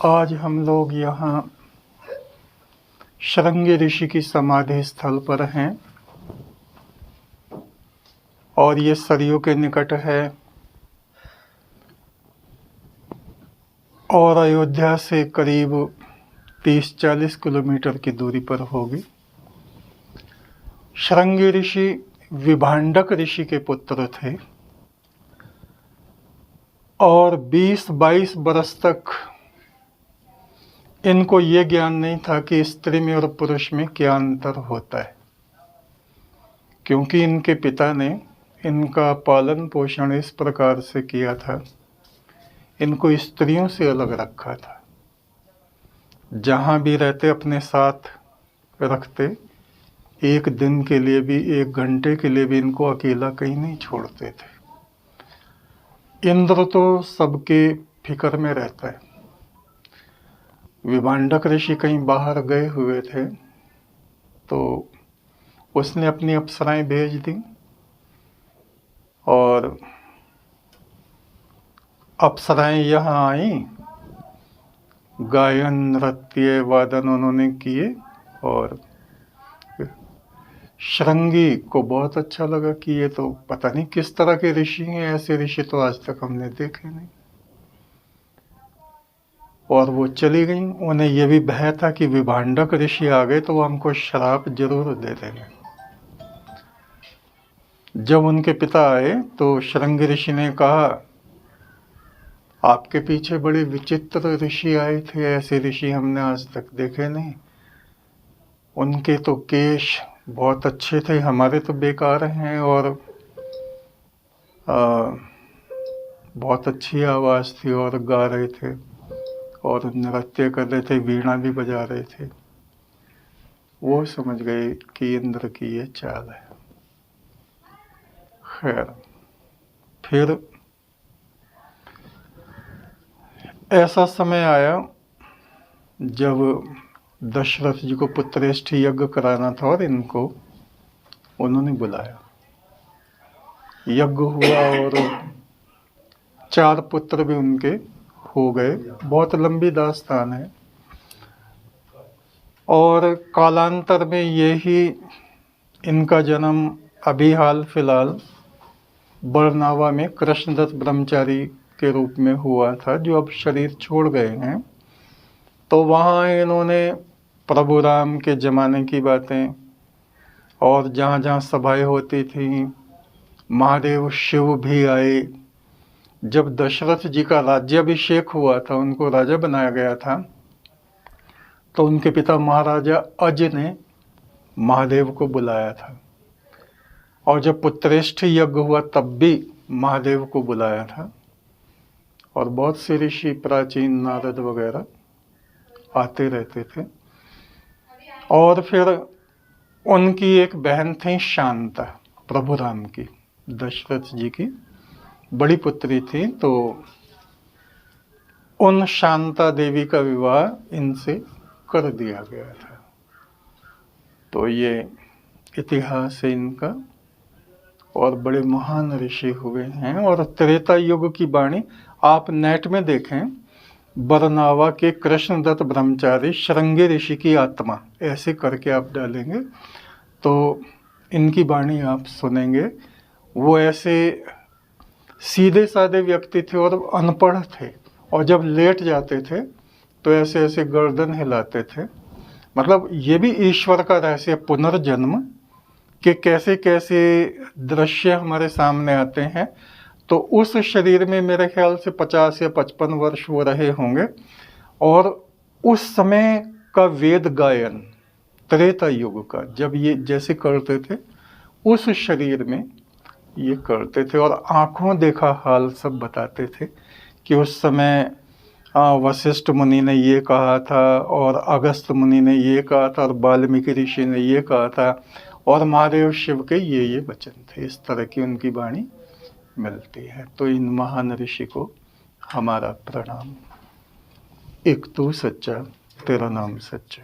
आज हम लोग यहाँ शृंगी ऋषि की समाधि स्थल पर हैं और ये सरयू के निकट है और अयोध्या से करीब 30-40 किलोमीटर की दूरी पर होगी। शृंगी ऋषि विभांडक ऋषि के पुत्र थे और 20-22 बरस तक इनको ये ज्ञान नहीं था कि स्त्री में और पुरुष में क्या अंतर होता है, क्योंकि इनके पिता ने इनका पालन पोषण इस प्रकार से किया था, इनको स्त्रियों से अलग रखा था। जहाँ भी रहते अपने साथ रखते, एक दिन के लिए भी, 1 घंटे के लिए भी इनको अकेला कहीं नहीं छोड़ते थे। इंद्र तो सबके फिक्र में रहता है। विभांडक ऋषि कहीं बाहर गए हुए थे तो उसने अपनी अप्सराएं भेज दी और अप्सराएं यहाँ आई, गायन नृत्य वादन उन्होंने किए और शृंगी को बहुत अच्छा लगा कि ये तो पता नहीं किस तरह के ऋषि हैं, ऐसे ऋषि तो आज तक हमने देखे नहीं। और वो चली गई। उन्हें यह भी भय था कि विभांडक ऋषि आ गए तो वो हमको श्राप जरूर दे देंगे। जब उनके पिता आए तो शृंगी ऋषि ने कहा, आपके पीछे बड़े विचित्र ऋषि आए थे, ऐसे ऋषि हमने आज तक देखे नहीं। उनके तो केश बहुत अच्छे थे, हमारे तो बेकार हैं और बहुत अच्छी आवाज़ थी और गा रहे थे और नृत्य कर रहे थे, वीणा भी बजा रहे थे। वो समझ गए कि इंद्र की ये चाल है। खैर, फिर ऐसा समय आया जब दशरथ जी को पुत्रेष्ठ यज्ञ कराना था और इनको उन्होंने बुलाया। यज्ञ हुआ और 4 पुत्र भी उनके हो गए। बहुत लंबी दास्तान है और कालांतर में यही इनका जन्म अभी हाल फिलहाल बरनावा में कृष्णदत्त ब्रह्मचारी के रूप में हुआ था, जो अब शरीर छोड़ गए हैं। तो वहाँ इन्होंने प्रभु राम के ज़माने की बातें और जहाँ जहाँ सभाएं होती थी, महादेव शिव भी आए। जब दशरथ जी का राज्याभिषेक हुआ था, उनको राजा बनाया गया था, तो उनके पिता महाराजा अज ने महादेव को बुलाया था और जब पुत्रेष्ठ यज्ञ हुआ तब भी महादेव को बुलाया था और बहुत से ऋषि, प्राचीन नारद वगैरह आते रहते थे। और फिर उनकी एक बहन थी शांता, प्रभु राम की, दशरथ जी की बड़ी पुत्री थी। तो उन शांता देवी का विवाह इनसे कर दिया गया था। तो ये इतिहास है इनका और बड़े महान ऋषि हुए हैं। और त्रेता युग की वाणी आप नेट में देखें, बरनावा के कृष्णदत्त ब्रह्मचारी शृंगी ऋषि की आत्मा, ऐसे करके आप डालेंगे तो इनकी वाणी आप सुनेंगे। वो ऐसे सीधे साधे व्यक्ति थे और अनपढ़ थे और जब लेट जाते थे तो ऐसे ऐसे गर्दन हिलाते थे। मतलब ये भी ईश्वर का रहस्य, पुनर्जन्म के कैसे कैसे दृश्य हमारे सामने आते हैं। तो उस शरीर में मेरे ख्याल से 50 या 55 वर्ष वो रहे होंगे और उस समय का वेद गायन त्रेता युग का जब ये जैसे करते थे, उस शरीर में ये करते थे और आंखों देखा हाल सब बताते थे कि उस समय वशिष्ठ मुनि ने ये कहा था और अगस्त मुनि ने ये कहा था और वाल्मीकि ऋषि ने ये कहा था और महादेव शिव के ये वचन थे। इस तरह की उनकी वाणी मिलती है। तो इन महान ऋषि को हमारा प्रणाम। एक तू सच्चा, तेरा नाम सच्चा।